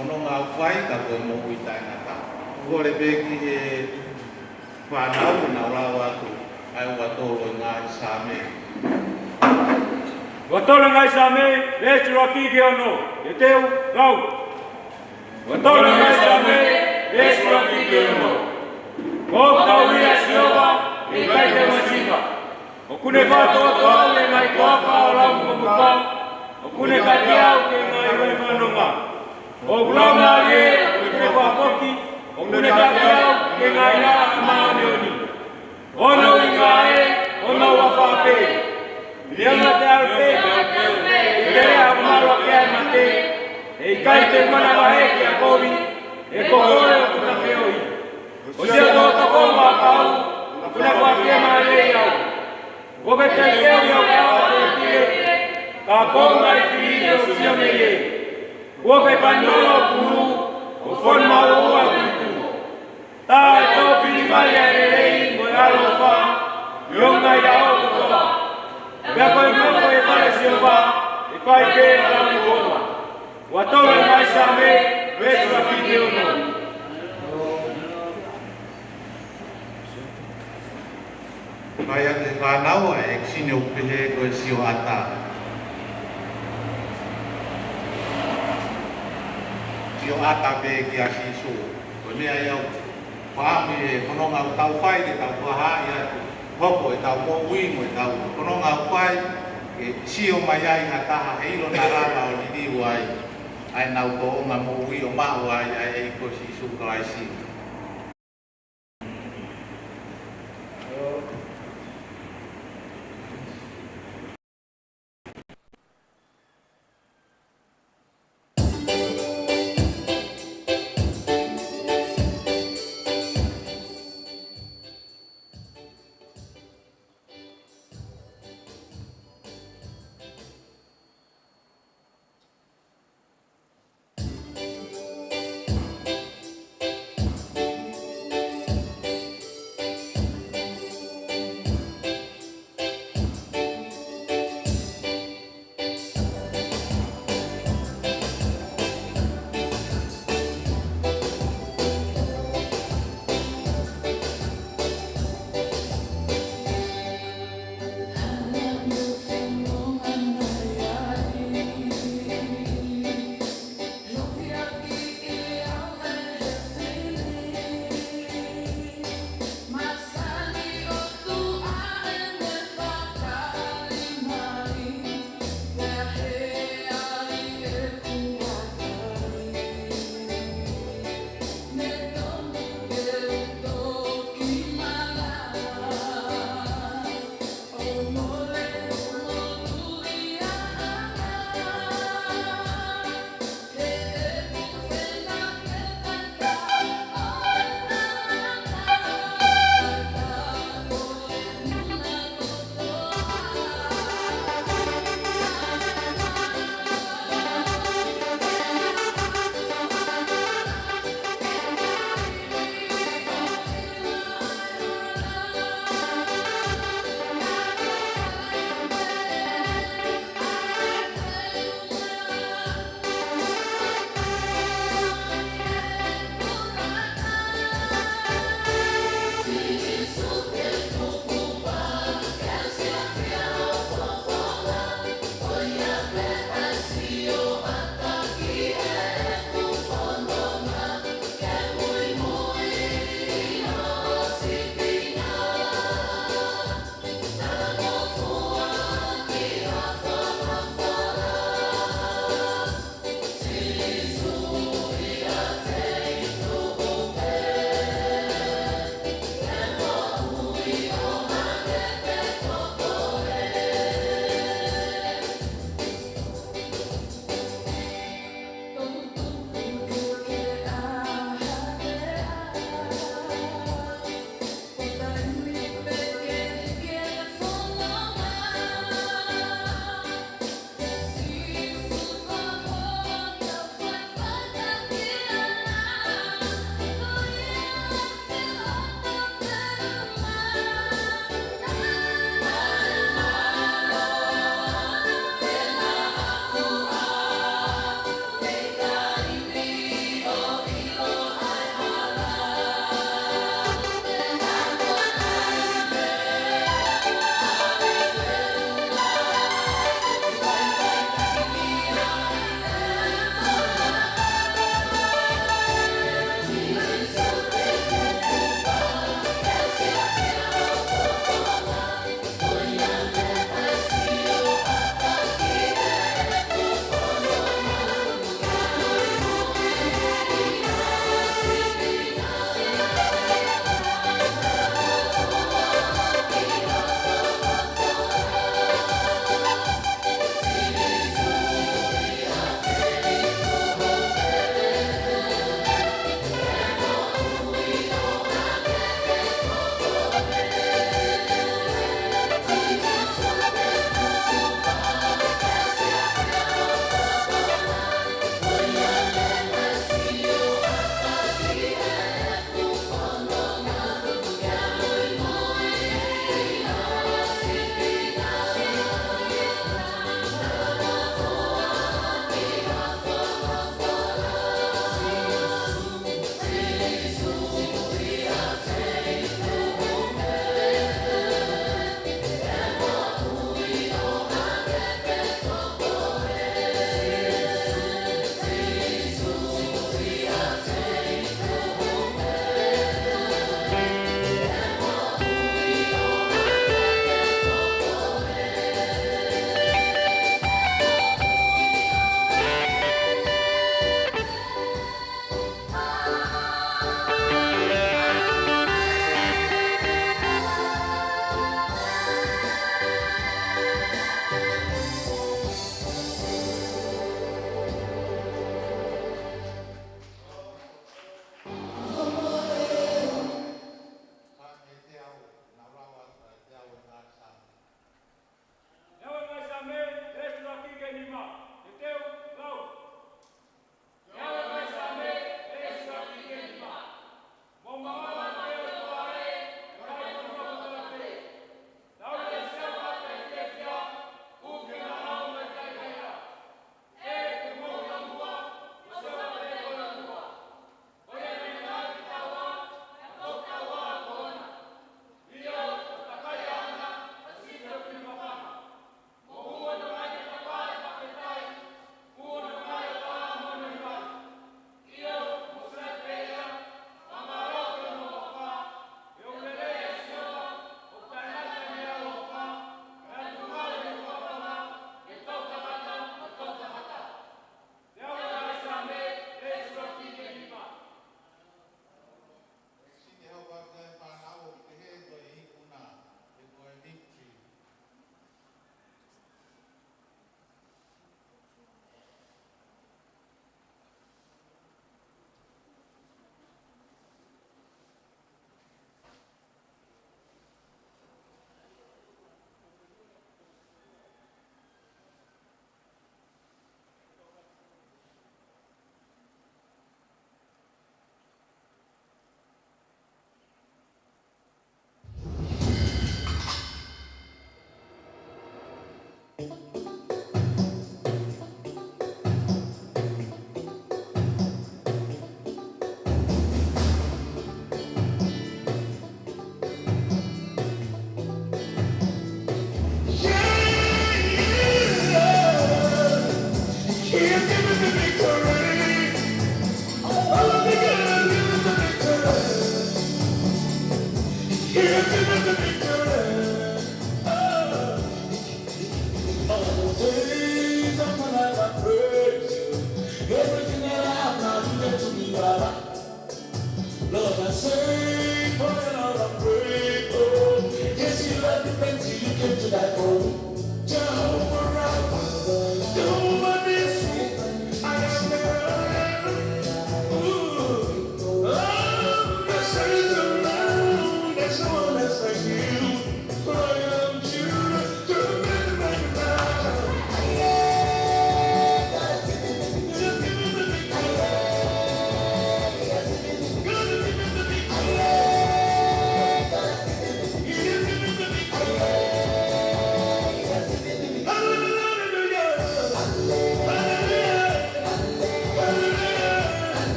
ono ngā whai ka koe mo ui tai ngā tā. Kore pēki e whanau na urawa atu, ai watoro ngā Sāme. Watoro ngā Sāme, rēsi raki ke ono, e teo rau. Watoro ngā Sāme, rēsi raki ke ono. Ko tau ia siowa, e kai te masinga. O kune whātua toa e ngai kōwha o rau mumuka, o kune kati au ke ngai roi whanonga. O ulanga e, o kune whapoki, o kune kati au ke ngai rā maone oni. Ono i ngā e, ono wa whape. Lianga te alpe, e te rea umarua ke ai mate, e i kai te mana wahe ki a kovi, e ko hore o kuta whioi. O sia tō tako wa kau, kuna whapea mai lei au. Woke te keo iau kawa te tire, ka konga i whiri o sia me ye. Woke panolo kuru, o whonma o ua kutu. Tā e tō piri mai a e rei, mo e alo wha, ionga i ao kutoa. Pea koe moko e whare si o wha, e whai pē a rau koma. Watoro e mai Sāme, resu a ki te ono. Mai a te whānau e ksine o pehe koe si o ata. Si o ata pe ki a siso. Koe mea iau whaami e kononga o tau whai ke tau whaha i atu. Hoko e tau mo ui mo e tau kononga o whai e si o mai ai ha taha heilo na rama o ni diu ai. Ai nau ko o ngā mo ui o mahu ai ai e ko siso kalai si.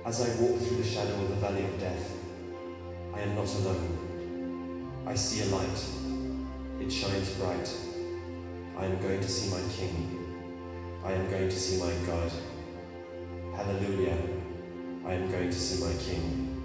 As I walk through the shadow of the valley of death, I am not alone. I see a light. It shines bright. I am going to see my King. I am going to see my God. Hallelujah. I am going to see my King.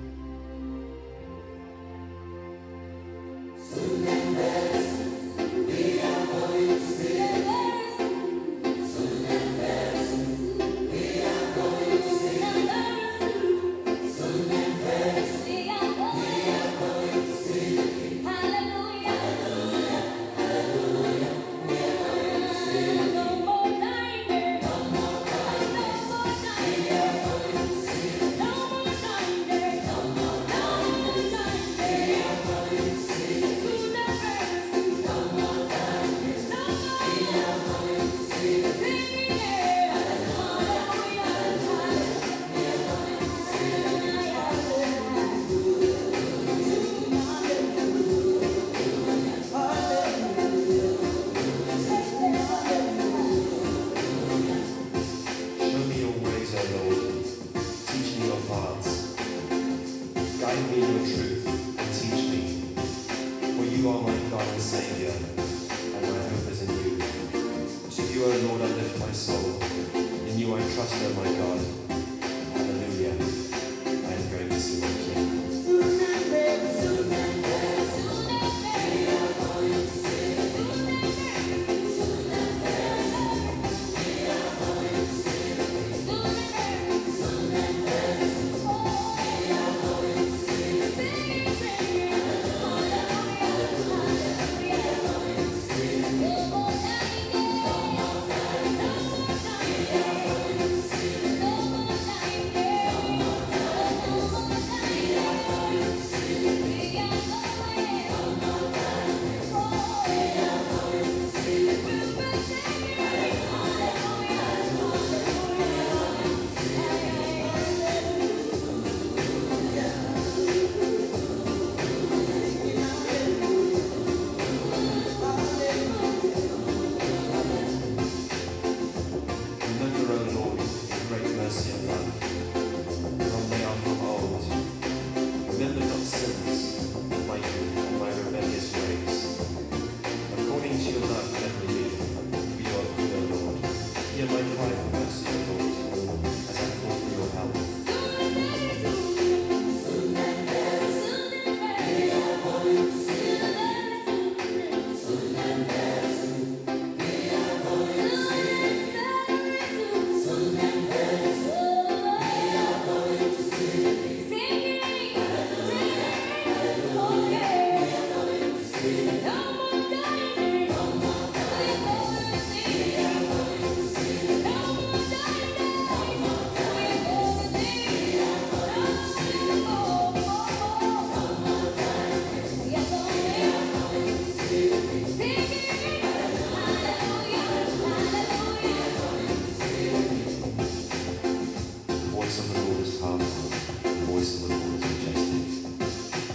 voice of the Lord is powerful. The voice of the Lord is majestic.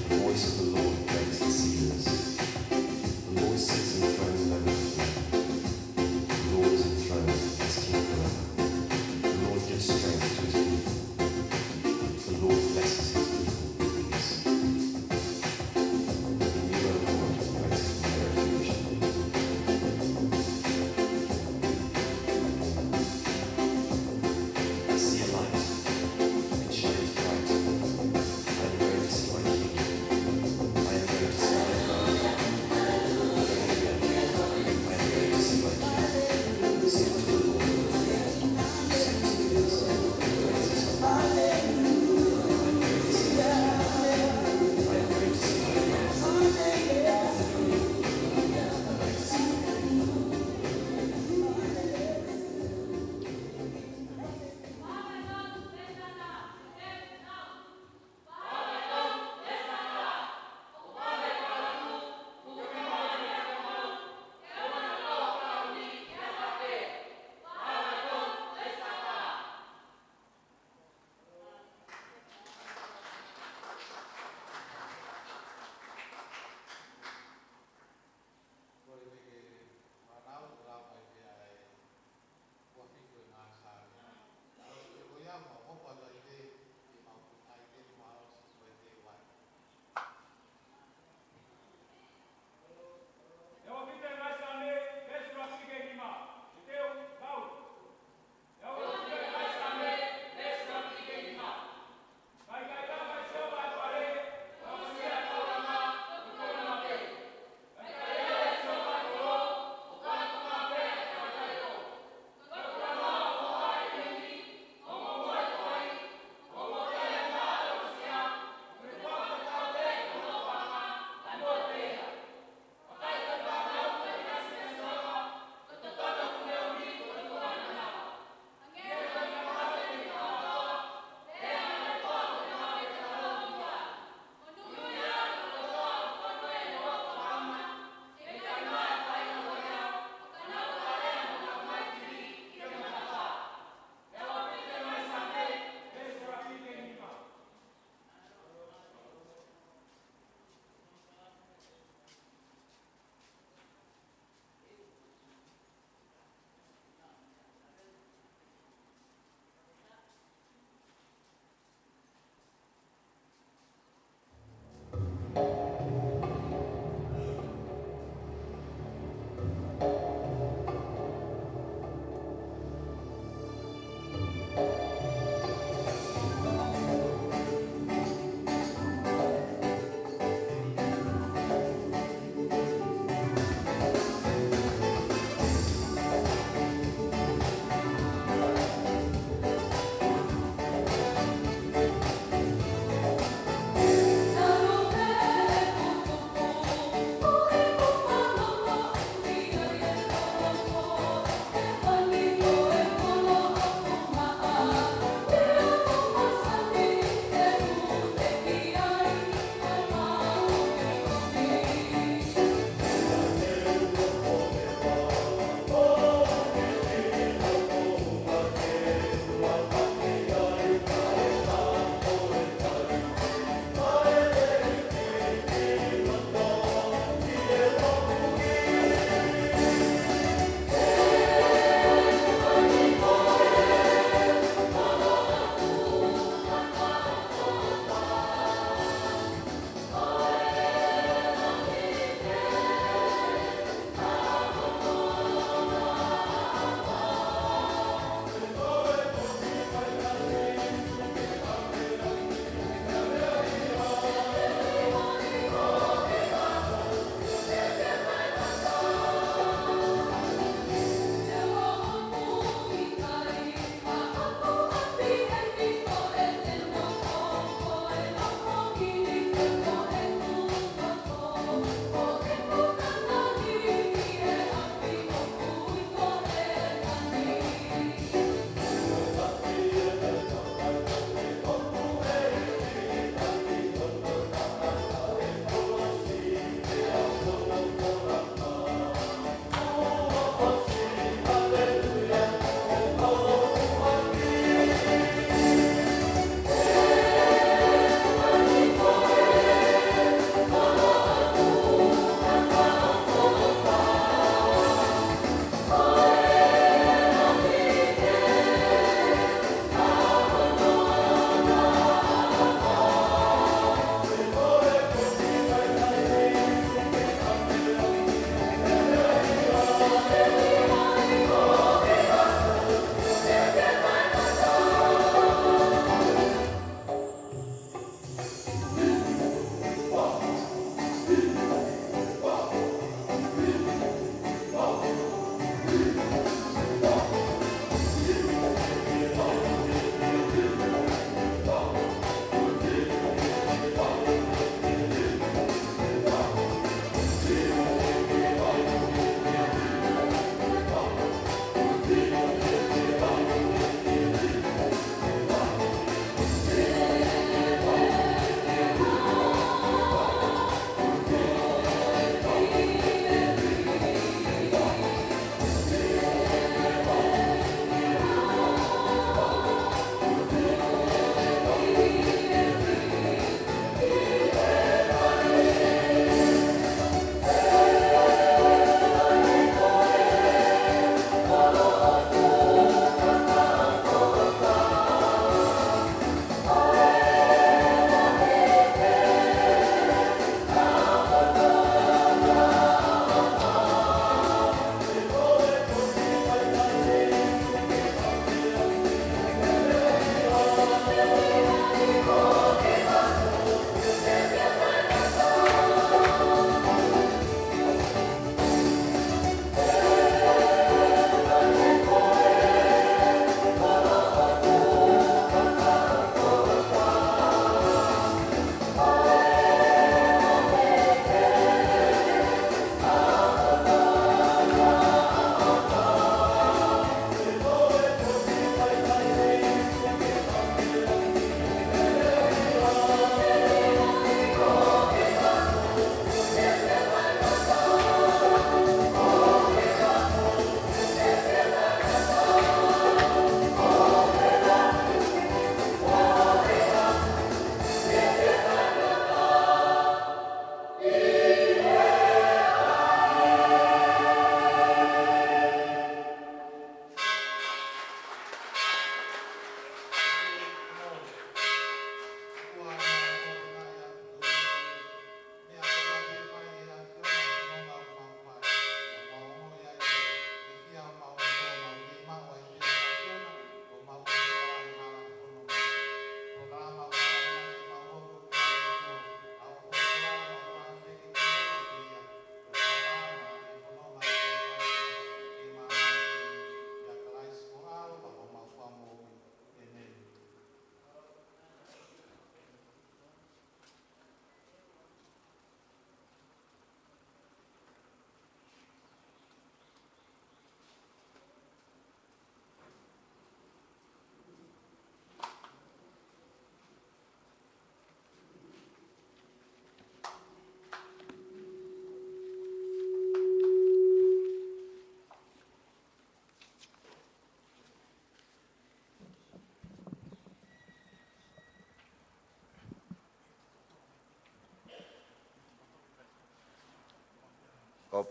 The voice of the Lord breaks the cedars. The Lord sits enthroned over the flood. The Lord is enthroned as king forever. The Lord gives strength to his people. The Lord blesses his people with peace. In you, O Lord, I take my refuge. I see a light.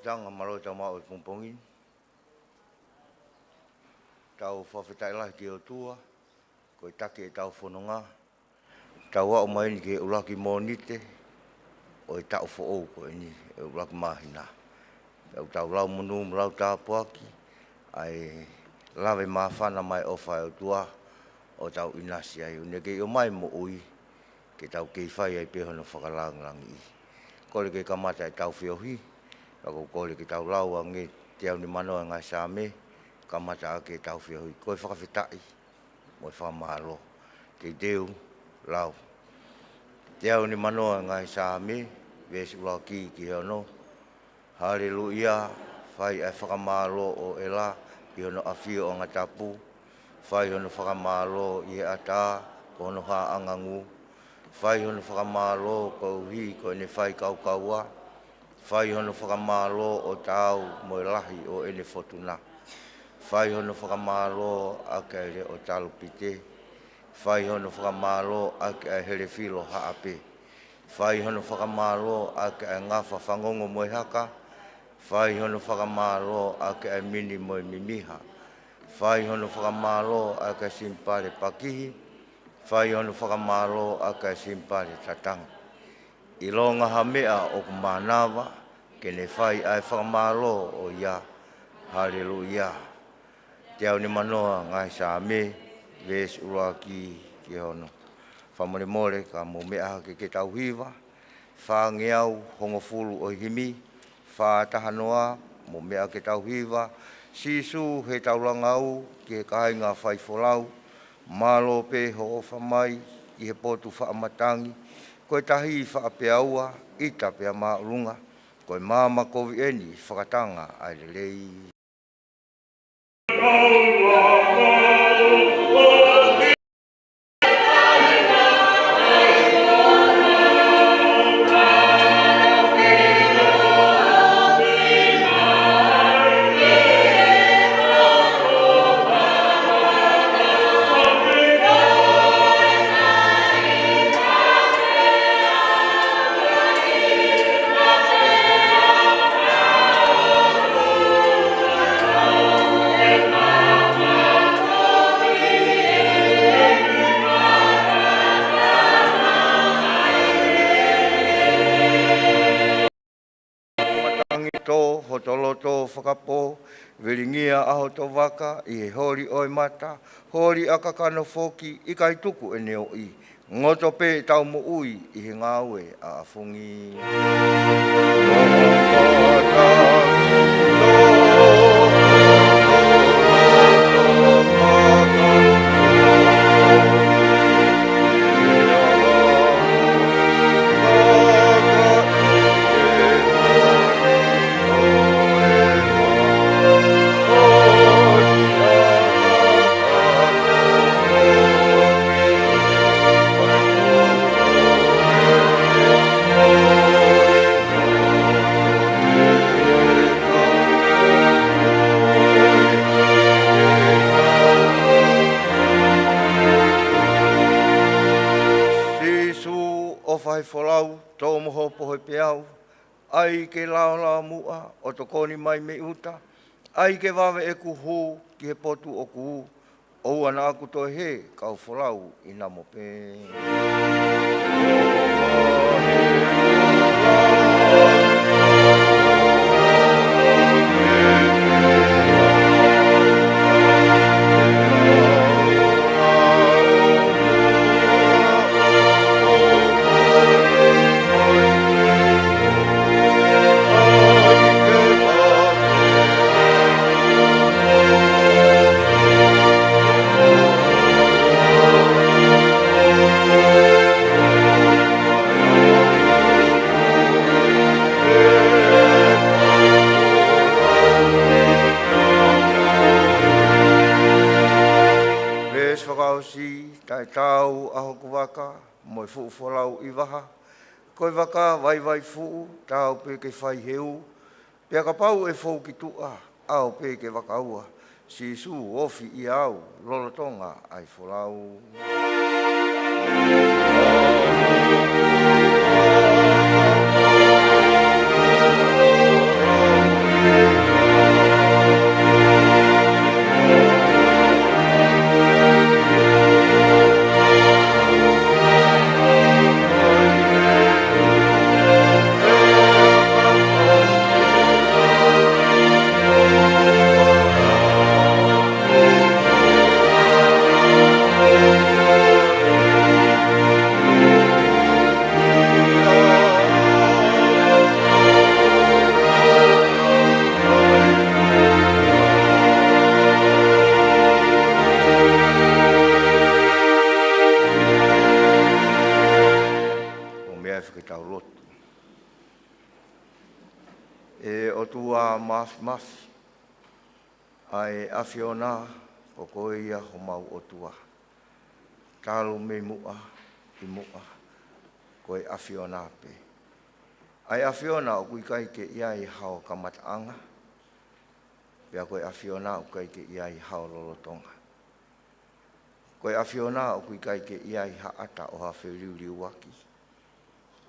Tang malo tau mau pumpongin. Tau whawhetai lah ki o tua. Ko take tau whanonga. Tau wa o mai ki ulaki monite. O tau who'o ko ni ulaki mahina. Tau lau munu lau tāpuaki. Ai lawe mawhana mai o whai o tua. O tau inasi ai. Uneke o mai mo ui. Ke tau kei whai ai pehono whakalangi. Kore ke kamata e tau whiohi. Ako kore ke tau lau ange te au ni manoa ngai sāme. Kamata ake tau whiohi. Koe whakawhetai. Moi whamalo. Te deu lau. Te au ni manoa ngai sāme. Vesi ulau ki hono. Haleluia. Whai ai whakamalo o ela. I hono awhio o ngatapu. Whai hono whakamalo i ata. Kono ha angangu. Whai hono whakamalo ko uhi ko ene whai kaukaua. Whai hono whakamalo o tau mo lahi o ene fotuna. Whai hono whakamalo ake ele o talupite. Whai hono whakamalo ake a hele filo haape. Whai hono whakamalo ake a ngafa whangongo moe haka. Whai hono whakamalo ake a mini moe mimiha. Whai hono whakamalo ake a simpare pakihi. Whai hono whakamalo aka simpare tatang. I longa hamea o kumanawa, kene whai ai whakamalo o ia. Haleluia. Te au ni manoa ngai sa me, ves ua ki hono. Whamore more ka mo mea ke tau hiwa. Wha ngeau hongo fulu o himi. Wha tahanoa mo mea ke tau hiwa. Sisu he tau langau ke kainga whai folau. Malo pe ho whamai i he potu whaamatangi. Koe tahi whaapeaua, ita pea maurunga. Koe mama kovi eni whakatanga ai lei. Hotoloto whakapo, viringia aho tō waka, i he hori oi mata, hori akakano whoki, i kai tuku e neo i. Ngoto pe tau mo ui, i he ngāue a afungi. Whaifolau, tō moho pohe peau, ai ke lao mua, o to koni mai me uta, ai ke wawe e kuhu, ki he potu o kuhu, o ana aku to he, kau wholau i namo pe. Tai tau aho kuwaka, moi fuu wholau i waha. Koe waka vai fuu, tau pe ke whai heu. Pea ka pau e fou ki tua, au pe ke waka ua. Si su ofi i au, lolotonga ai wholau. Oh, tau lotu. E o tua mafi, ai awhiona o koe ia ho mau o tua. Talo me mua, I mua, koe awhiona pe. Ai awhiona o kui kai ke ia I hao kamataanga, pia koe awhiona o kai ke ia I hao lolotonga. Koe awhiona o kui kai ke ia I haata o hawhi liu waki,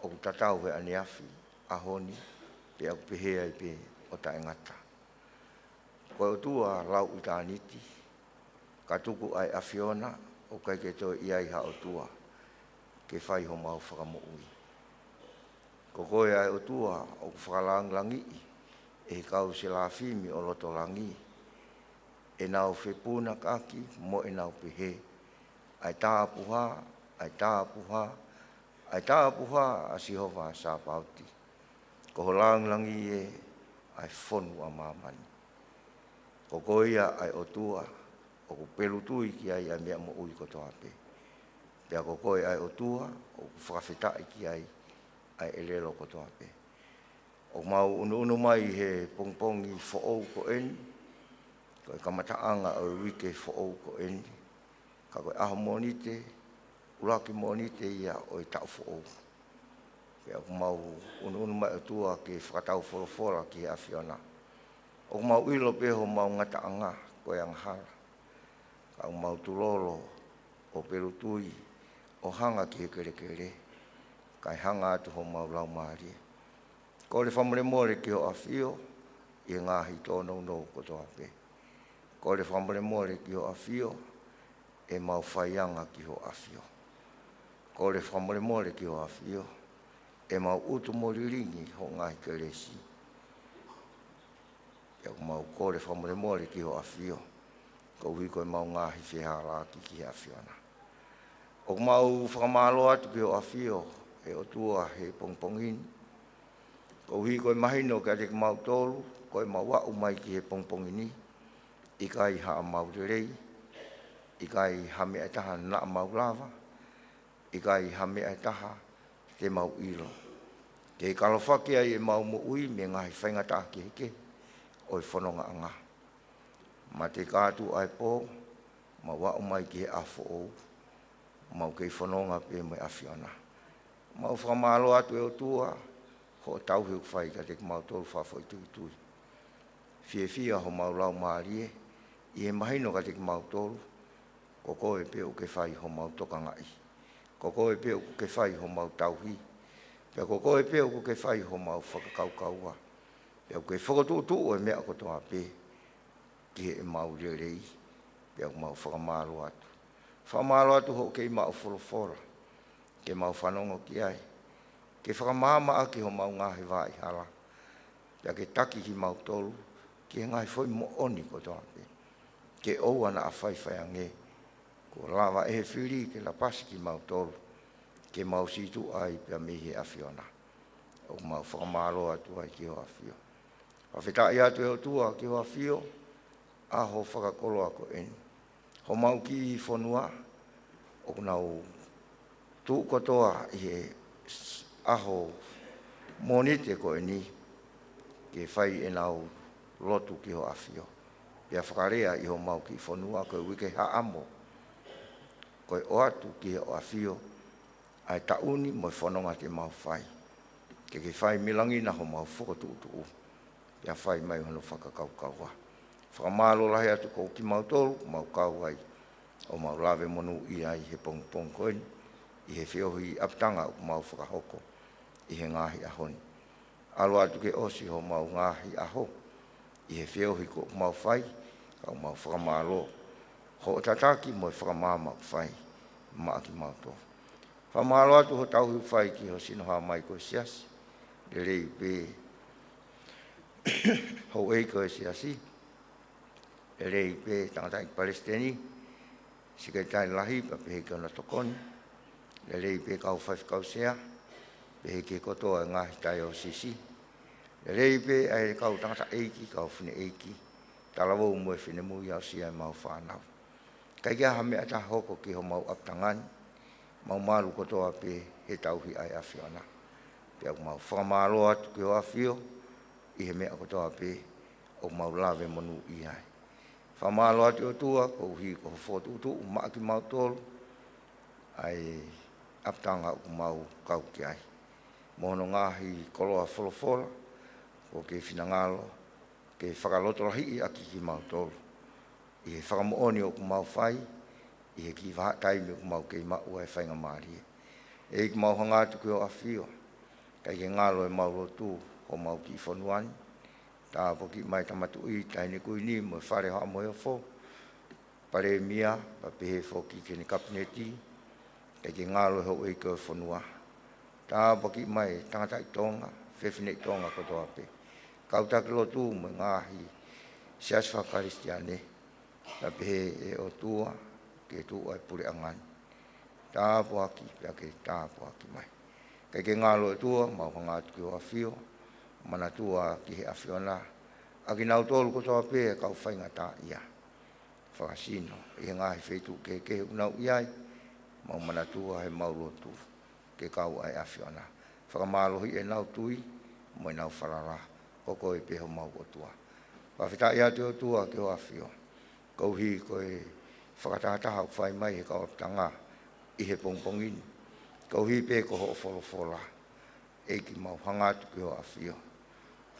o tatau he ane awhi, ahoni, pe au pehea I pe o ta engata. Koe o tua lau I ta aniti, ka tuku ai awhiona o kai ke toi iai ha o tua, ke whai ho mau whakamo ui. Ko koe ai o tua o whakalang langi, e kau se la whimi o loto langi, e nau whepuna kaki mo e nau pehe, ai tā puha, ai tā puha, ai tā puha a Sihova sa pauti. Ko ho lang langi e ai whonu a mamani. Ko koia ai o tua, o ku pelu tui ki ai a mea mo ui kotoa pe. Pea ko koe ai o tua, o ku whakawhetai ki ai elelo kotoa pe. O mau unu mai he pongpongi fo'ou ko eni, koe kamataanga o wike fo'ou ko eni, ka koe aho monite, ulaki monite ia o I tau fo'ou. Pea ku mau unu mai o tua ke whakatau wholofola ki he awhiona. O mau ilo peho mau ngataanga koe ang hala. Ka mau tulolo o pelutui o hanga ki he kere. Kai hanga atu ho mau lau maari. Ko le whamure more ki ho awhio I ngahi tōnou nou kotoa pe. Ko le whamure more ki ho awhio e mau whaianga ki ho awhio. Ko le whamure more ki ho awhio e mau utu moriringi ho ngahi keresi. E mau ko le whamure more ki ho awhio. Ko hui koe mau ngahi whihala ki he awhiona. O mau whakamalo atu ki ho awhio e o tua he pongpongin. Ko hui koe mahino ka te mau tolu, koe mau wau mai ki he pongpongini. I kai haa mau rei, I kai hame ai taha na mau lava, I kai hame ai taha te mau ilo. Ke kalofaki ai e mau mo ui me ngahi whaingata ki heke, o I whanonga anga. Ma te kātu ai pō, ma wau mai ki he afo ou, mau kei whanonga pe mai awhiona. Mau whakamalo atu e o tua, ho tau heu whai ka te mau tolu whawhoi tui. Whia ho mau lau maarie, I he mahino ka te mau tolu, ko koe pe o ke whai ho mau toka ngai. Ko koe pe o ke whai ho mau tauhi. Pea ko koe pe o ke whai ho mau whakakaukaua. Pea ko ke whakatutu o e mea kotoa pe, ki he mau rerei, pea ko mau whakamalo atu. Whakamalo atu ho ke mau wholofora, ke mau whanongo ki ai. Ke whakamama aki ho mau ngahi vai hala. Pea ke taki ki mau tolu, ke ngai foi mo oni kotoa pe. Ke ou ana a whaiwhai ange. Ko lava e he whiri ke la pasi ki mau tolu. Ke mau situ ai pia mihi awhiona. O mau whakamalo atu ai ki ho awhio. Whawhetai atu e o tua ki ho awhio, aho whakakolo ako eni. Ho mau ki I whanua, o nau tu kotoa I he aho monite ko eni, ke whai e nau lotu ki ho awhio. Pia whakarea I ho mau ki whanua, koe wike haamo. Koe o atu ki ho awhio, ai tauni mo whanonga te mau whai. Ke whai milangi na ho mau whakatuutu. Pia whai mai hono whakakaukaua. Whakamalo lahi atu ko ki mau tolu, mau kauai. O mau lawe monu I ai he pongpong koeni, I he whiohi aptanga o mau whakahoko, I he ngahi ahoni. Alo atu ke osi ho mau ngahi aho, I he whiohi ko mau whai, ka mau whakamalo. Ho tataki mo whakamama whai, maa ki mau tō. Whamalo atu ho tauhi whai ki ho sinoha mai ko siasi, le rei pe ho ei ko siasi, le rei pe tangatai Palestini, sikai tai lahi pa pehe ke ona tokoni, le rei pe kau whai sea, pehe ke kotoa ngahi tai o sisi, le rei pe ai kau tangata eiki, kau whine eiki, talawou mue whine mui au sia mau whanau. Kai kia hame ata hoko ki ho mau aptangani, mau malu kotoa pe he tauhi ai awhiona. Pia o mau whakamalo atu ki o awhio, I he mea kotoa pe, o mau lawe monu I ai. Whamalo atu o tua, ko hi ko whotu utu, maa ki mau tolu, ai aptanga o mau kau ki ai. Mono ngahi koloa wholofola, ko ke whinangalo, ke whakaloto rahi aki ki mau tolu. I he whakamooni o ku mau whai, I he ki whaataimi o ku mau kei mau e whainga maari. E ki mau hangatu ki o awhio, kai ke ngalo e mau lotu o mau ki whanuani, tā po ki mai tamatu I taini kui ni mo whare hoa mo e who, pare mia, pa pehe who ki kene kapineti, kai ke ngalo e ho e ko e whanua. Tā po ki mai tangata I tonga, whewhine I tonga kotoa pe. Kautaki lotu mo ngahi, sias whakaristiane, pa pehe e o tua, ke tu ai pure angani. Tā po aki, pia ke tā po aki mai. Kai ke ngalo e tua, mau hangatu ki o awhio, mana tua ki he awhiona. Aki nau tolu kotoa pe, kau whainga tā ia. Whakasino, I he ngahi whetu ke unau iai, mau mana tua he mau lotu, ke kau ai awhiona. Whakamalohi e nau tui, mo nau wharara, koko e peho mau o tua. Whawhita ia te o tua ki o awhio. Kau hi koe whakatataha o whai mai he kau aptanga, I he pongpongini. Kau hi pe ko ho wholofola, e ki mau hangatu ki o awhio.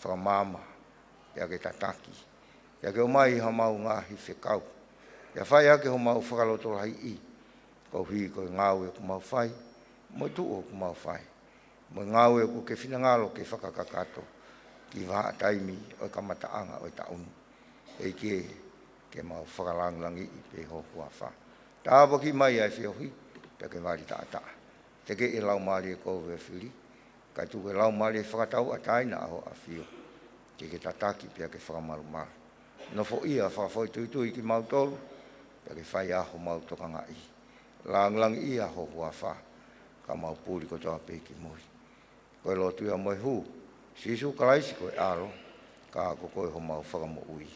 Whakamama, ia ke tataki. Ia ke o mai ha mau ngahi whekau. Ia whai ake ho mau whakaloto lahi I. Kau hi koe ngau e ku mau whai, mo tu o ku mau whai. Mo ngau e ku ke whinangalo ke whakakakato, ki waha taimi o kamataanga o taunu. E ke mau whakalanglangi I pe ho kua wha. Tā waki mai ai whiohi, te ke wari tātaa. Te ke e lau maari e kou e whiri, kai tu ke lau maari e whakatau a taina aho a whio. Ke tataki pia ke whakamaru maru. No fo ia whakafoi tuitui ki mau tolu, pia ke whai aho mau tokanga I. Lang ia ho kua wha, ka mau pūri kotoa pe ki mui. Koe lo tuia moe hu, sisu kalaisi koe aro, ka ako koe ho mau whakamo ui.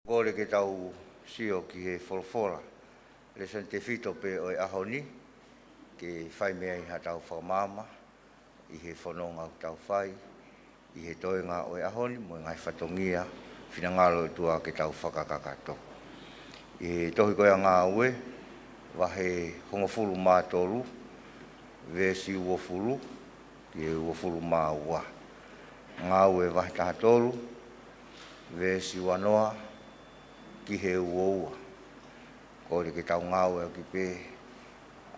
Kore ke tau sio ki he wholofora. Le san te whito pe o e ahoni, ke whai mea I ha tau whamama, I he whanonga o tau whai, I he toenga o e ahoni, mo ngai whatongia, whinangalo e tua ke tau whakakakato. I he tohi koe a ngā ue, wahe hongofuru mā toru, vesi uofuru, ki he uofuru mā ua. Ngā ue wahe taha toru, vesi wanoa, ki he uoua. Kore ke tau ngau e ki pe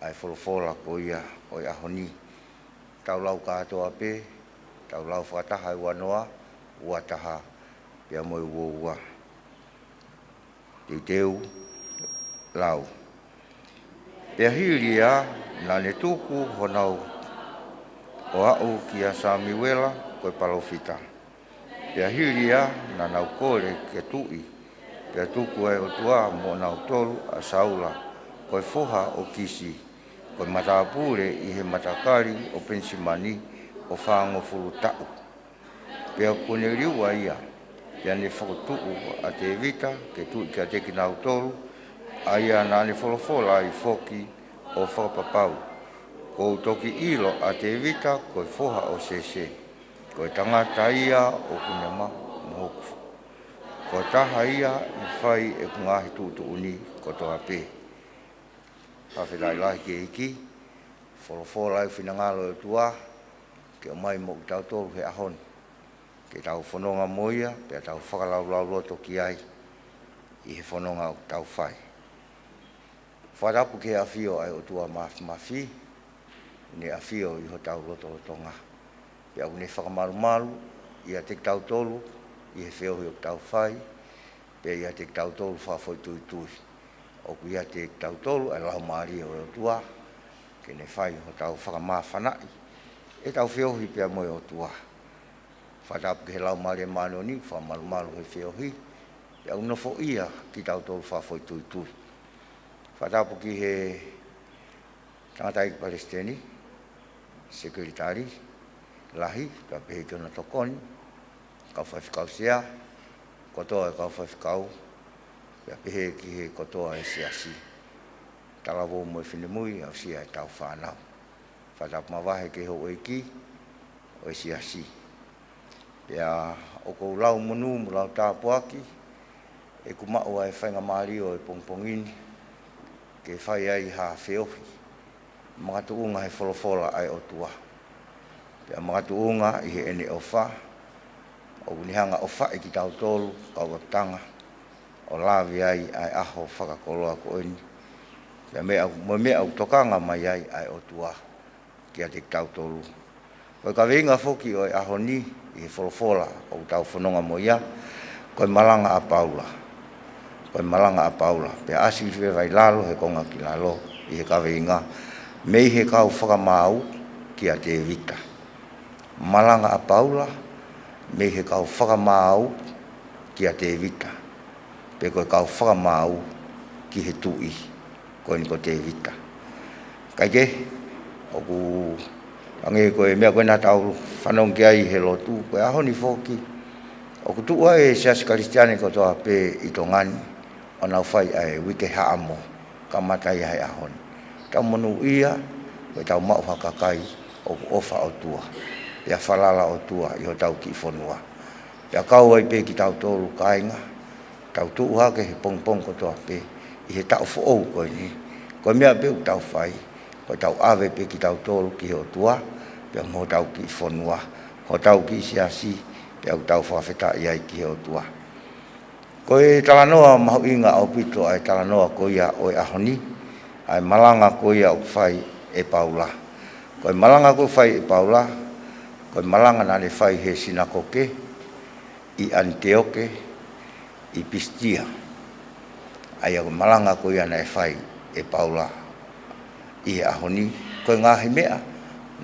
ai wholofola ko ia o i ahoni. Tau lau katoa pe, tau lau whakataha I wanoa, ua taha pia mo I uoua. Te teu lau. Pia hiri a na ne tuku honau o au ki a Samiwela koe palofita. Pia hiri a na nau kore ke tui, pia tuku e o tua mo nau tolu a saula, koe foha o kisi, koe matapure I he matakari o pensimani o whango furu tau. Pea kone riu a ia. Pea ne whakotuu a te vita, ke tui kia te ki nau tolu, a ia nā ne wholofola i whoki o whakapapau. Ko toki ilo a te vita, koe foha o sese. Koe tangata ia o kunema mohoku. Ko taha ia i whai e kungahi tūtu uni ko toa pē. Hawhirai lahi ke iki, wholofola i whinangalo e tua, ke o mai mo i tau tolu he ahon. Ke tau whanonga moia, pia tau whakalau loto ki ai, i he whanonga o tau whai. Wharapu ke a whio ai o tua mafi, ne a whio i ho tau loto tonga. Pia une whakamaru, i a te tau tolu, i he whio o tau whai, pia i a te tau tolu whawhoi tui tui. O ku i a te tau tolu, ai lau maari o tua, ke ne whai ho tau whakamawhanai, e tau whio hi pia moe o tua. Whatapu ke he lau maari mano ni, whamaru he whio hi, pia unofo ia ki tau tolu whawhoi tui tui. Whatapu ki he tangatai Palestini, sekretari, lahi, pia pehe ki ona tokoni, kau whawhikau sea, kotoa e kau whawhikau, pia pehe ki he kotoa e siasi. Talawo mo e whinemui, au sia e tau whanau. Whatapu mawahe ke ho eiki, o e siasi. Pia o kou lau munu, mu lau tāpuaki, e kumau ai whainga maari o e pongpongini, ke whai ai ha whiohi. Mga tuunga he wholofola ai o tua. Pia mga tuunga i he ene o wha, o unihanga o wha i ki tau tolu, kau tanga, o lawi ai ai aho whakakoloa ko eni. Pia mea au tokanga mai ai o tua, ki a te tau tolu. Koe ka weinga whoki o e aho ni, i he wholofola o tau whanonga mo ia, koe malanga a Paula. Koe malanga a Paula. Pea asi whiwe vai lalo he konga ki lalo, i he ka weinga. Mei he kau whakamau ki a te vita. Malanga a Paula, mei he kau whakamau ki a te vita. Pe koe kau whakamau ki he tui, koe ni ko te vita. Kai ke, o ku ange koe mea koe nā tau whanong ki ai he lotu, koe aho ni whoki. O ku tua e siasi Kristiane ko toa pe i tō ngani, o nau whai ai wike haamo, ka matai ai ahoni. Tau manu ia, koe tau mau hakakai o ofa o tua. Pea whalala o tua i ho tau ki whanua. Pea kau ai pe ki tau tōru kainga, tau tuu hake he pongpong ko toa pe, i he tau whoou koe ni. Koe mea pe u tau whai, koe tau awe pe ki tau tōru ki ho tua, pea mo tau ki whanua, ho tau ki siasi, pea u tau whawheta i ai ki ho tua. Koe talanoa mahu inga au pito ai talanoa ko ia o e ahoni, ai malanga ko ia o whai e Paula. Koe malanga ko whai e Paula, koe malanga nane whai he sinakoke, i Antioke, i Pistia. Ai au malanga ko ia nai whai e Paula, i e ahoni, koe ngahi mea,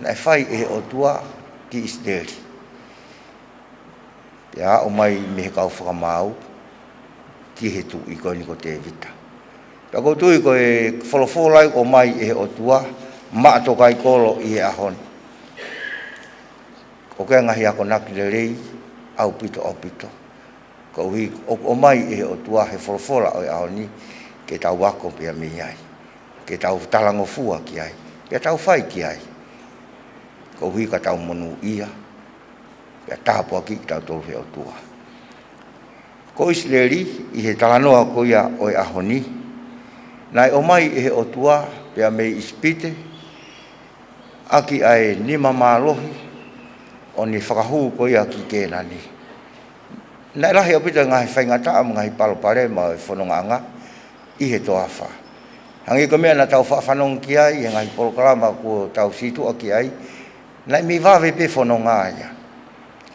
nai whai e o tua ki Isdeli. Pea o mai me he kau whakamau, ki he tu i koe ni ko te vita. Pea ko tui koe wholowholai o mai e o tua, maa tokai kolo i he ahoni. O kea ngahi ako naki le rei, au pito au pito. Ko hui o mai e o tua he wholowhola o e ahoni, ke tau wako pia mi ai. Ke tau talango fua ki ai. Pea tau whai ki ai. Ko hui ka tau monu ia, pea tāpua ki tau tolu he o tua. Ko Isleri i he talanoa ko ia o e ahoni, nai o mai e he o tua pea mei ispite, aki ai nima mālohi, o ni whakahu ko ia ki kēnani. Nai lahi o pita ngahi whaingata am ngahi palopare ma e whanonganga i he toa wha. Hangi ko mea na tau whanong ki ai, e ngahi polokalama ko tau situ a ki ai, nai mi wawe pe whanonga ia.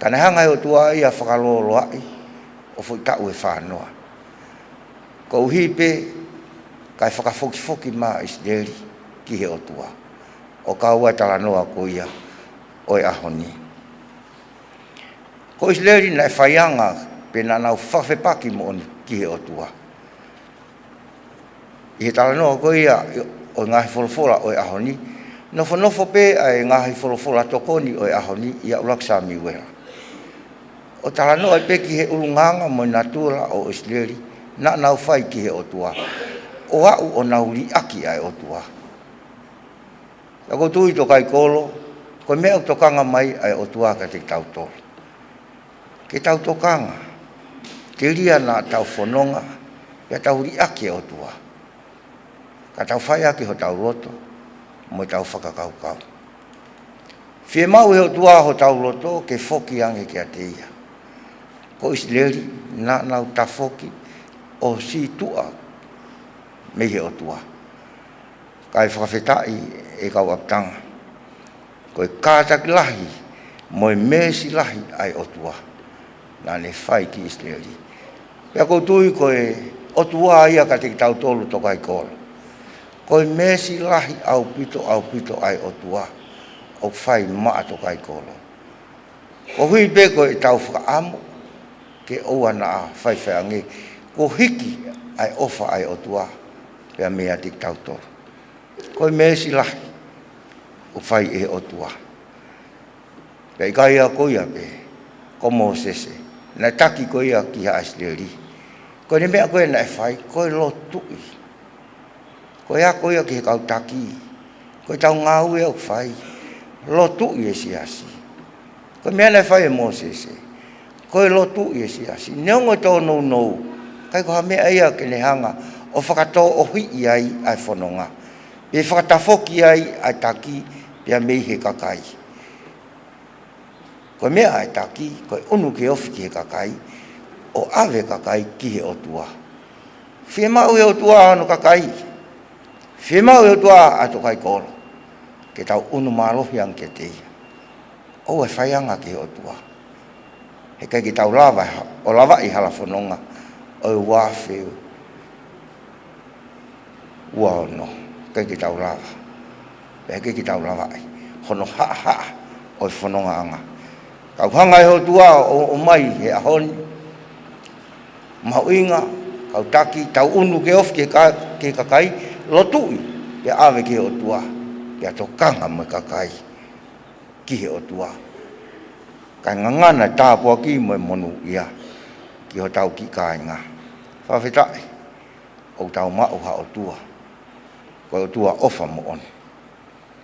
Kana hangai o tua ia whakalolo ai, o fui tau e whanoa. Ko uhipe, kai whakafoki ma Isdeli ki he o tua. O kaua talanoa ko ia o e ahoni. Ko Isdeli nai whaianga pe na nau whawhepaki mo ki he o tua. I he talanoa ko ia o ngahi wholofola o e ahoni, nofo pe ai ngahi wholofola tokoni o e ahoni ia ulaksami wela. O talano ai peki he ulunganga mo natura o Israeli na nau fai ki he o tua. O au o nauri aki ai o tua. Ako tui to kai kolo, ko mea o tokanga mai ai o tua ka te tau tolu. Ke tau tokanga, te ria na tau whanonga, ia tau ri aki o tua. Ka tau whai aki ho tau roto, mo tau whakakaukau. Whie mau he o tua ho tau roto, ke whoki ange ki a te ia. Ko Israeli, na nau ta whoki, o si tua, me he o tua. Kai whakawhetai e kau aptanga. Koe kātaki lahi, mo e mesi lahi ai o tua. Nā ne whai ki Israeli. Pea koutui koe o tua ia ka te tau tolu tokai kolo. Koe mesi lahi au pito ai o tua. O whai maa tokai kolo. Ko hui pe koe tau whakaamu, ke oua na whai whaange. Ko hiki ai ofa ai o tua. Pea mea te tau tolu. Koe mesi lahi, o whai e o tua. Pea i kai a koe a pe, ko Mosese. Na taki koe a ki ha Israeli. Koe ne mea koe na e whai, koe lo tui. Koe a koe a ki he kau taki. Koe tau ngau e au whai, lo tui e si asi. Koe mea na e whai e Mosese. Koe lo tui e si asi. Neongo tō nou nou. Kai ko ha mea ia ke ne hanga, o whakatō o hui ai ai whanonga. Pe whakatafoki ai ai taki, pia mei he kakai. Koe mea ai taki, koe unu ke ofi ki he kakai, o ave kakai ki he o tua. Whie mau he o tua anu kakai. Whie mau he o tua ato kai koro. Ke tau unu malohi ang ke teia. O e whaianga ki he o tua. He kai ki tau lava, o lava i hala whanonga, o e wāwheu. Ua ono, kai ki tau lava. He kai ki tau lava ai. Hono haa o e whanonga anga. Kau hanga e ho tua o mai he ahoni. Mau inga, kau taki, tau unu ke of ke kakai, lotui, ke ave ke o tua, ke ato kanga me kakai, ki he o tua. Kai ngangana tāpua ki mo e monu ia, ki ho tau ki kai ngā. Whawhetai, o tau mau ha o tua, ko o tua ofa mo oni.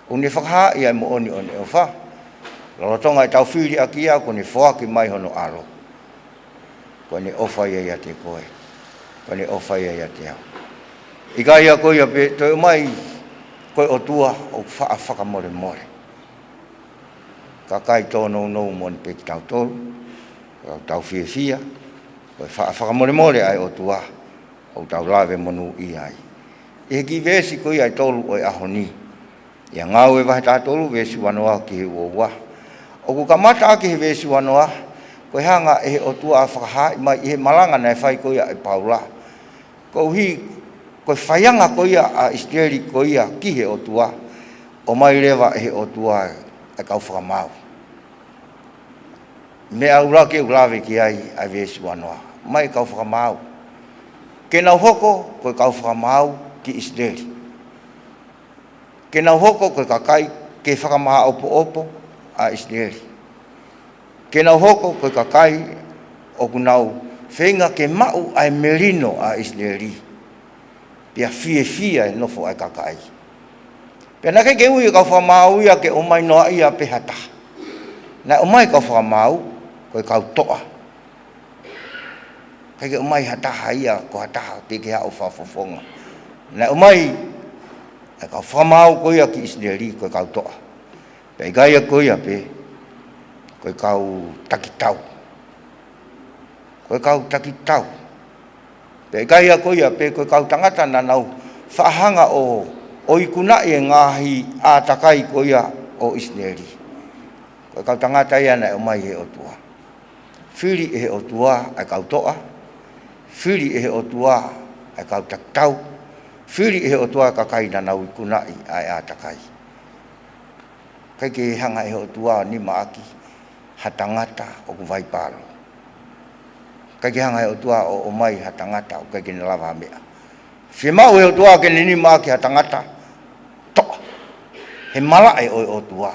Uni whakaha ia mo oni e ofa. Lolotonga i tau whiri a kia, ko ni whoaki mai hono alo. Ko ni ofa ia te koe. Ko ni ofa ia te au. I ka ia koe ia pe, toi mai, koe o tua o whaka more more. Ka kai tōnou nou mo ni pe ki tau tolu, tau whia, koe whaka more more ai o tua, o tau lawe monu i ai. I ki vesi koe ai tolu o e ahoni. Ia ngau e wahi tā tolu vesi wanoa ki he uoua. O ku kamata aki he vesi wanoa, koe hanga e o tua a whakahai mai i he malanga nei whai koia e paula. Ko hi, koe whaianga koia a Israeli koia ki he o tua, o mai rewa e he o tua e kau whakamau. Me au rake ulawe ki ai a vesi wanoa, mai kau whakamau. Ke nau hoko, koe kau whakamau ki Israeli. Ke nau hoko, koe kakai ke whakamaha opo a Israeli. Ke nau hoko koe kakai o kunau whenga ke mau ai merino a Israeli. Pia fie nofo ai kakai. Pia na ke ui kau whamau ia ke omai noa ia pehata. Na omai kau whamau koe kau toa. Ke omai hataha ia ko hataha te ke hao whafofonga. Na omai kau whamau koe ia ki Israeli koe kau toa. Pei gaya koe ape, koe kau takitau. Koe kau takitau. Pei gaya koe ape, koe kau tangata na nau whahanga o ikuna e ngahi a takai koe o Israeli. Koe kau tangata ia na o mai he o tua. Whiri e he o tua ai kau toa. Whiri e he o tua ai kau takitau. Whiri e he o tua kakai na nau ikuna i a takai. Kai ke hanga e ho tua ni maaki hatangata o ku vai palo. Kai ke hanga e ho tua o mai hatangata o kai ke lava mea. Whie mau e ho tua ke ni maaki hatangata to. He mala e o tua.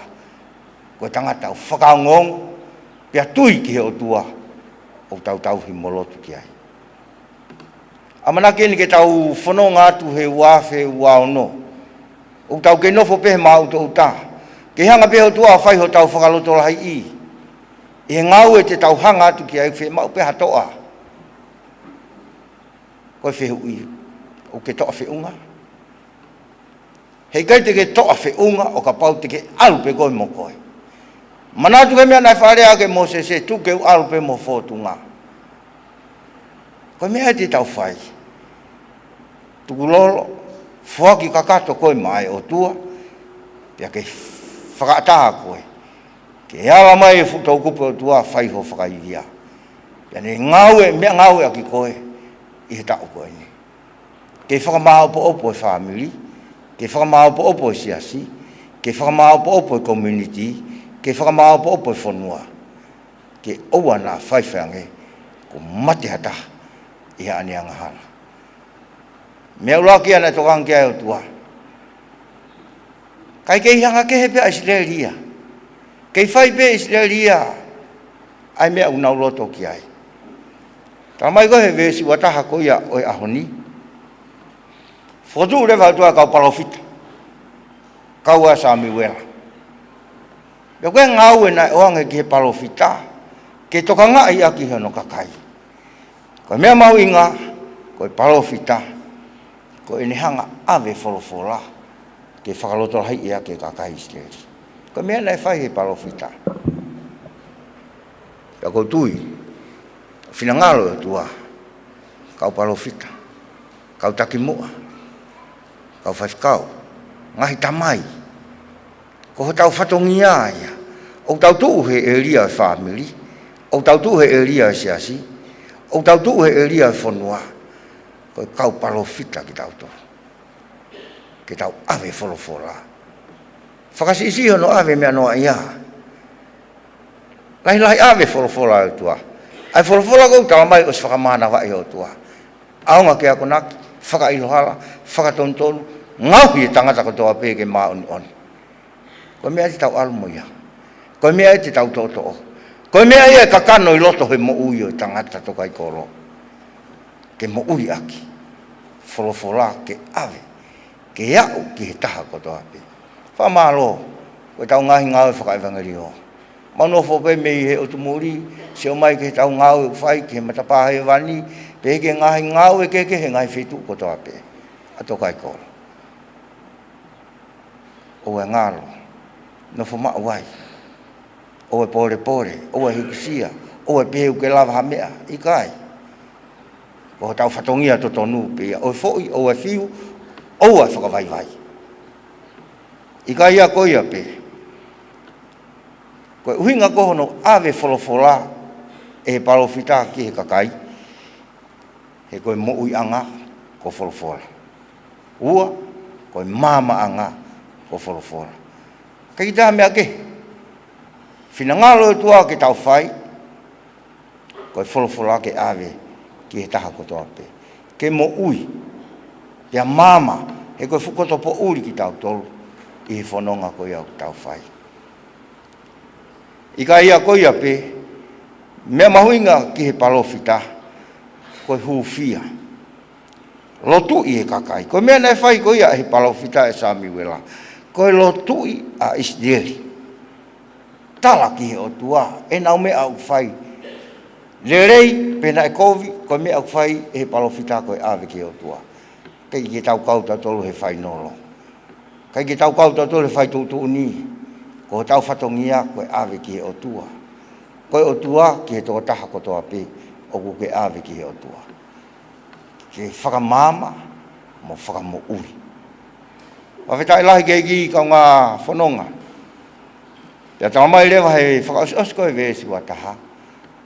Ko tangata o whakaongong pia tui ki he o tua o tau hi molotu ki ai. Amana ke ni ke tau whanonga atu he wafe waono. O tau ke nofo pehe mau to uta. Ke hanga pehe tua whai ho tau whakaloto lahai i. E ngau e te tau hanga atu ki ai whe mau peha toa. Koe whe hui o ke toa whe unga. Hei kai te ke toa whe unga o ka pau te ke alupe koe mo koe. Manatu ke mea nai wharea ke mo se tu ke alupe mo whotunga. Koe mea te tau whai. Tukulolo, whaki kakato koe mai o tua, pia ke whakaataha koe. Ke ala mai e whutau kupu o tua whai ho whakairia. Pia ne ngaue, mea ngaue aki koe, i he tau koe ni. Ke whakamao po opo e whamiri, ke whakamao po opo e siasi, ke whakamao po opo e community, ke whakamao po opo e whanua. Ke oua nā whaiwhange, ko mate hata i haani angahana. Mea ulaki ana tokang kia o tua. Kai kei hanga ke he pia Israelia. Kei whai pe Israelia. Ai mea unau loto ki ai. Tamai ko he vesi wataha ko ia oi ahoni. Fotu ure wautua kau palofita. Kau a Sami Wela. Ia koe ngau e nai oange ki he palofita. Ke toka ngai aki hono kakai. Koe mea mau inga. Koe palofita. Ko ini hanga ave folofola ke whakaloto hai ia ke kakai Israeli. Ko mea nai whai he palofita. Ia ko tui, whinangalo e tua, kau palofita, kau takimua, kau whaifkau, ngahi tamai, ko ho tau whatongia ia, o tau tuu he Elia e family, o tau tuu he Elia e siasi, o tau tuu he Elia e whanua, ko kau palofita ki tau to. Ki tau ave folofola. Whakasi isi hono ave mea noa ia. Lahi ave folofola e tua. Ai folofola kou tala mai os whakamana wai o tua. Aonga ke ako naki, whakailohala, whakatontonu, ngauhi e tangata ko toa peke maa oni oni. Ko mea te tau alumo ia. Ko mea te tau toto. Ko mea ia kakano i loto he mo ui o tangata toka i koro. Ke mo ui aki, folofola ke ave, ke iau ki he taha koto ape. Whamalo, koe tau ngahi ngau e whakaewangari o. Mano whope mei he otumuri, seo mai ke tau ngau e whai, ke he matapaha e wani, pe ke ngahi ngau e keke he ngai whetu koto ape. Ato kai koro. O e ngalo, no whama wai. O e pore pore, o e hikisia, o e peheu ke lava hamea, i kai. O tau whatongia to tonu pe o foi o e fiu o e whakawai vai. I ka ia ko ia pe. Ko uhinga ko hono ave folofola e palofita ki he kakai. He koe mo ui anga ko folofola. Ua koe mama anga ko folofola. Ka kita mea ke. Finangalo e tua ke tau whai. Koe folofola ke ave ki he taha koto ape. Ke mo ui, ia mama, he koe whukoto po uri ki tau tolu, i he whanonga ko ia tau whai. I ka ia ko ia pe, mea mahuinga ki he palofita, koe huwhia. Lotu i he kakai. Koe mea nei whai ko ia he palofita e Sami Wela. Koe lotu i a Israeli. Tala ki he o tua, e nau mea au whai. Lerei, pena e kovi, koe mea au whai e he palofita koe ave ki o tua. Kei ki tau kauta tolu he whai nolo. Kei ki tau kauta tolu he whai tutu ni. Ko tau whatongia koe ave ki he o tua. Koe o tua ki he toa taha kotoa pe, o kuke ave ki he o tua. Ke whakamama, mo whakamo ui. Wawhetai lahi kei ki kau ngā whanonga. Te tamai lewa he whakaos koe vesi wa taha.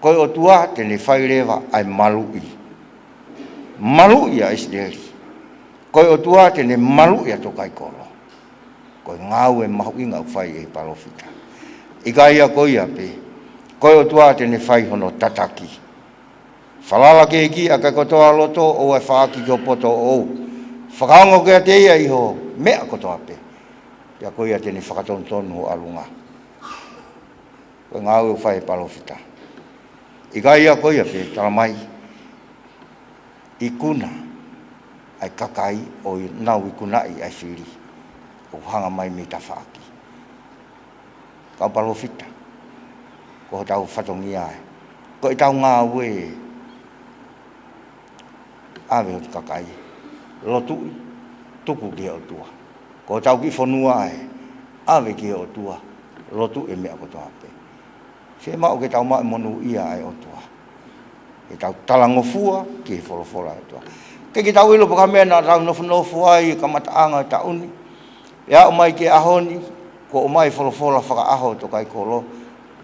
Koe o tua tene whai rewa ai malui. Malui a Israeli. Koe o tua tene malui a tokai koro. Koe ngau e mahu inga u whai e palofita. Ika ia koe ia pe. Koe o tua tene whai hono tataki. Whalala ke ki a kai kotoa loto o e whaaki ki o poto o. Whakaongo ke a te ia iho mea kotoa pe. Ia koe ia tene whakatontonu o alunga. Koe ngau e u whai e palofita. Ika ia koia pe talamai. Ikuna ai kakai o nau ikuna ai whiri. O hanga mai me ta whaaki. Kau palofita. Ko tau whatongi ai. Ko i tau ngā ue. Awe o kakai. Lotui. Tuku ki o tua. Ko tau ki whanua ai. Awe ki o tua. Lotu e mea ko toa pe. Se mao ke tau mai monu ia ai o tua. E tau talangofua ki he wholofola o tua. Ke ki tau ilo paka mea na tau nofu ai ka mataanga ta uni. Ia o mai ke ahoni. Ko o mai wholofola whaka aho to kai kolo.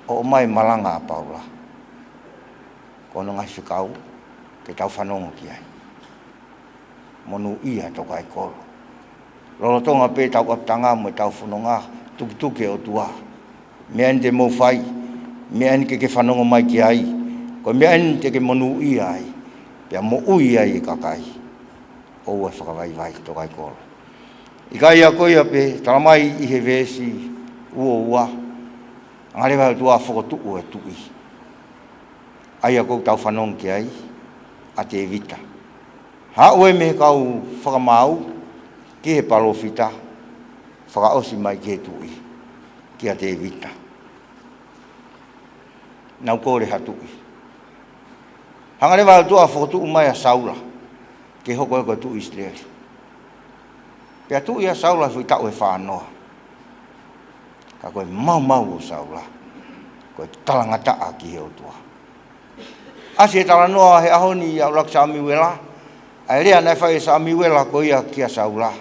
O mai malanga a paula. Ko no ngai whikau. Ke tau whanongo ki ai. Monu ia to kai kolo. Lolotonga pe tau aptanga mo tau whanonga. Tuki o tua. Mea te mo whai. Mea ni ke whanongo mai ki ai. Ko mea ni te ke monu ia ai. Pea mo ui ai i kakai. O e whakawai vai to kai kolo. I kai a koia pe, talamai i he vesi ua. Ngarewa tua whakotuku e tui. Ai a kou tau whanong ki ai, a te evita. Ha ue me kau whakamau, ki he palofita, whakaosi mai ki he tui, ki a te evita. Nau kore hatui. Hangarewa tua whakotuku mai a saula, ki hoko e koe tui Israeli. Pea tu ia saula fui tau e whanoa. Ka koe mau o saula. Koe talangata a ki heo tua. Asi e talanoa he ahoni ia ulak sa amiwela. Ai rea nai whai sa amiwela ko ia kia saula.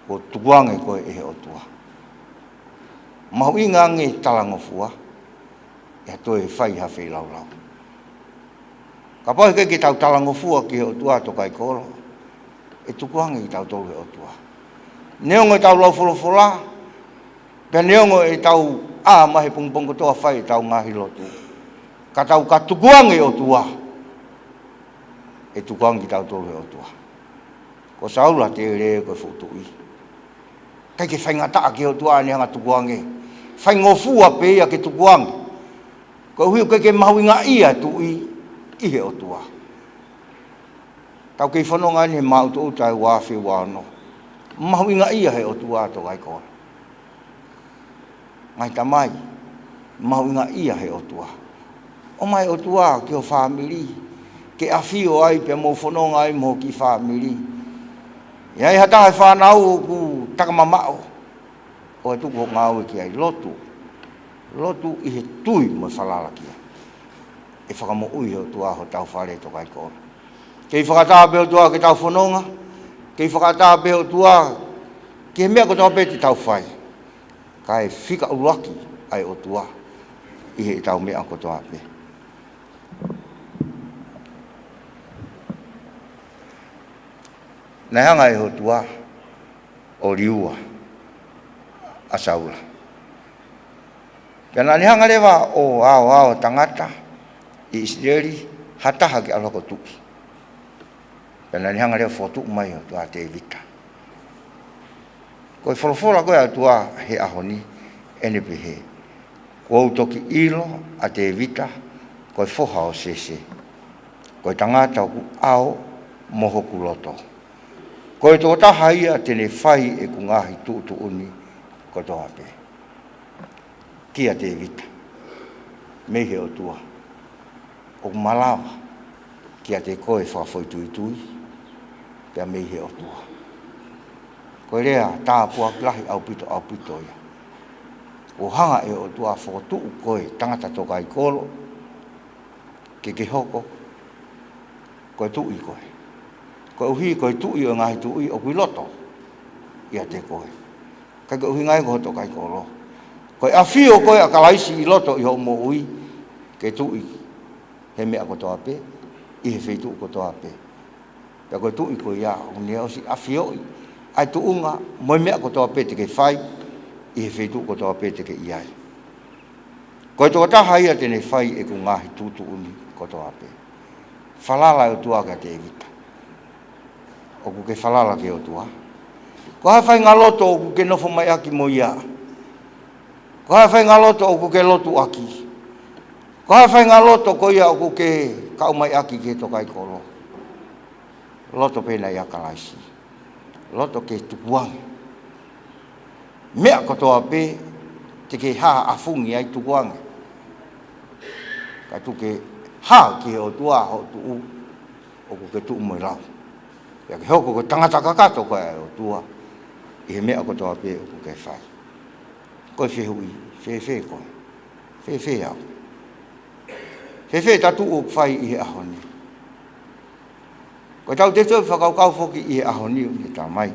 Ko tukuange koe e heo tua. Mau ingange talangofua. Ia toe whai hawhi laulau. Ka pohe ke tau talangofua ki heo tua to kai koro. E tukuange i tau tolu e o tua. Neongo e tau lau wholofola. Pea neongo e tau mahe pungpongo toa whai e tau ngahi lotu. Ka tau ka tukuange o tua. E tukuange i tau tolu e o tua. Ko saula te ere koe whutui. Kai ke whaingataa ki o tua ni hanga tukuange. Whaingofua pe ia ke tukuange. Ko hui ke mahuinga ia tui i he o tua. Tau kei whanonga ni mau tu utai wafi wano. Mahu inga ia he o tua to kai kora. Ngai tamai. Mahu inga ia he o tua. O mai o tua ki o whamiri. Ke awhio ai pe mo whanonga ai mo ki whamiri. Iai hata hai whanau ku takamamao. O e tuku ngau ki ai lotu. Lotu i he tui mo whalala kia. E whakamo ui o tua ho tau whare to kai kora. Kei whakataa peo tua ke tau whanonga. Kei whakataa peo tua ke mea ko tau peti tau whai. Kai whika uraki ai o tua. I he tau mea ko tau pe. Nei hanga e ho tua o riua a saula. Pena ni hanga lewa o ao tangata i Israeli hataha ke aloko tuki. Pena ni hanga leo fotu mai o tua te evita. Koe wholofola koe a tua he ahoni ene pehe. Koe utoki ilo a te evita koe foha o sese. Koe tangata ku ao moho ku loto. Koe tō taha ia tene whai e ku ngahi tuutu uni ko toa pe. Kia te evita. Mehe o tua. O malawa. Kia te koe whawhoi tui. Pea mehe o tua. Koe rea tāpua klahi au pito ia. O hanga e o tua whakotuu koe tangata toka i kolo. Ke hoko. Koe tui koe. Koe uhi koe tui o ngahi tui o kui loto. Ia te koe. Kai koe uhi ngai koe toka i kolo. Koe awhio koe a kalaisi i loto i ho mo ui. Ke tui. He mea ko toa pe. I he wheitu ko toa pe. Pea koe tui koe ia. Unea osi awhio i. Ai tu unga. Moe mea ko toa pe te ke whai. I he wheitu ko toa pe te ke iai. Koe toa taha ia tene whai e ku ngahi tutu uni ko toa pe. Whalala e o tua ka te evita. O ku ke whalala ke o tua. Ko hai whai ngā loto o ku ke nofo mai aki mo ia. Ko hai whai ngā loto o ku ke lotu aki. Ko ha fai ngā loto ko ia o ke kau mai aki ke tokai kolo. Loto pena ia kalaisi. Loto ke tukuang. Mea kotoa pe te ke ha afungi ai tukuang. Ka tu ke ha ke o tua ho tu o ke tu mo lau. Ya ke hoko ko tangata kakato ko o tua. I mea kotoa pe o ke fai. Ko fe hui, fe ko. Fe au. Fe tatu o fai i ahoni. Ko tau te tau whakau foki i ahoni o ni tā mai.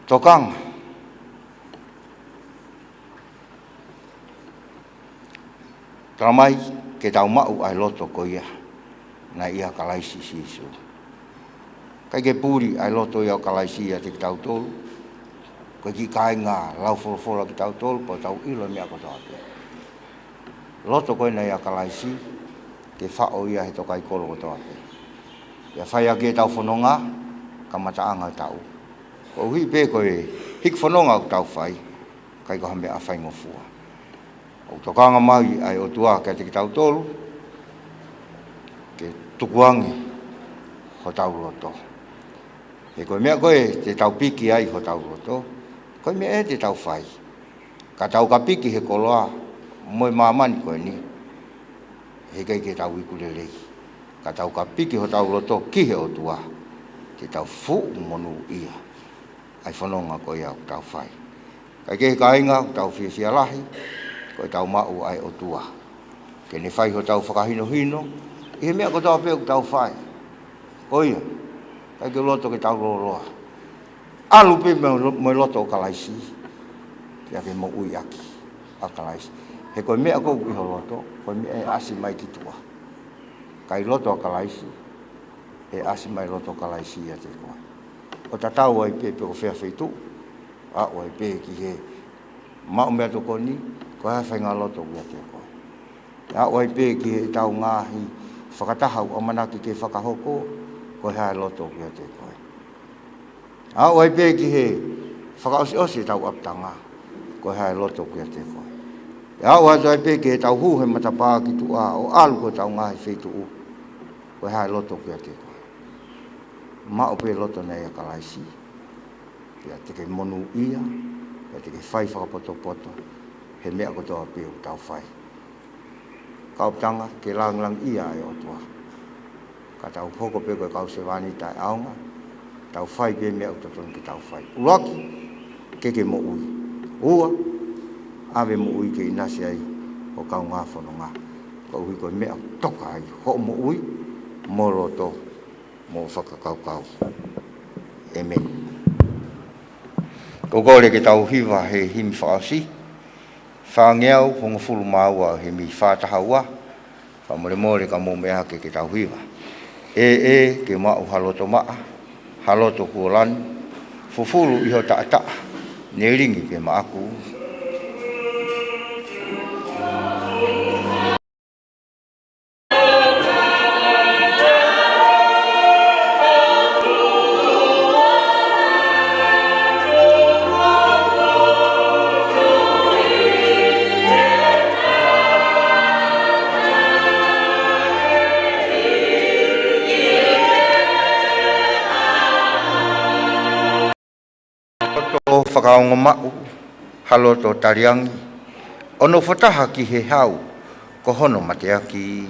Tokanga. Tā mai ke tau mau ai loto ko ia. Na ia kalaisi sisu. Kai ke puri ai loto ia kalaisi ia te tau tolu. Ko ki kai ngā lau wholofola ki tau tolu po tau ilo mea ko tau te. Loto koe na ia kalaisi ke whao ia he tokai kolo ko tau te. Ia whai ake tau whanonga, ka mataanga tau. Ko hui pe koe hik whanonga o tau whai, kai ko hame a whai ngofua. O tokanga mai ai o tua kia te ki tau tolu, ke tukuangi ho tau loto. He koe mea koe te tau piki ai ho tau loto, koe mea e te tau whai. Ka tau ka piki he koloa, moe mamani koe ni, he kai ke tau iku lelei. Ka tau ka piki ho tau loto ki he o tua, te tau fu monu ia. Ai whanonga koe au tau whai. Kai ke ka inga tau whiawhia lahi, koe tau mau ai o tua. Ke ne whai ho tau whakahino hino, i he mea ko tau peo tau whai. Koe, kai ke loto ke tau loroa. Alu pe me loto o kalaisi, kia ke mo ui aki, a kalaisi. He koe mea kou ki ho loto, koe mea e asi mai ki tua. Kai loto o kalaisi, e asi mai loto o kalaisi ia te koe. O tatau ai pe pe o whea whaitu, a o ai pe ki he mao mea to koni, ko hea whainga loto kia te koe. A o ai pe ki he tau ngahi, whakatahau o manaki ke whakahoko, ko hea loto kia te koe. A o ai pe ki he whakaosi tau aptanga, ko hea loto kia te koe. A o ai pe ki he tau hu he matapā ki tu a, o alu ko tau ngahi whaitu u, ko hea loto kia te koe. Mao pe loto nei a kalaisi. Ia te ke monu ia, ia te ke whai whakapoto-poto, he mea kotoa pe o tau whai. Kauptanga ke lang ia e o tua. Ka tau hoko pe koe kau se wani tai aunga, tau whai pe mea utoton ki tau whai. Uraki, ke mo ui. Ua, ave mo ui ke inasi ai, o kau ngā whanonga. Kau hui koe mea toka ai, ho mo ui, mo loto, mo whakakau-kau. Amen. Ko kore ke tau hiwa he himi whaasi. Whangeau hongo fulu maua he mi whātahaua. Whamore ka mō mea ke tau hiwa. Ke mau haloto maa. Haloto kuolani. Fufulu iho taa. Ne ringi ke maaku. Whakaongo mau, haloto tariangi, ono whataha ki he hau, ko hono mateaki.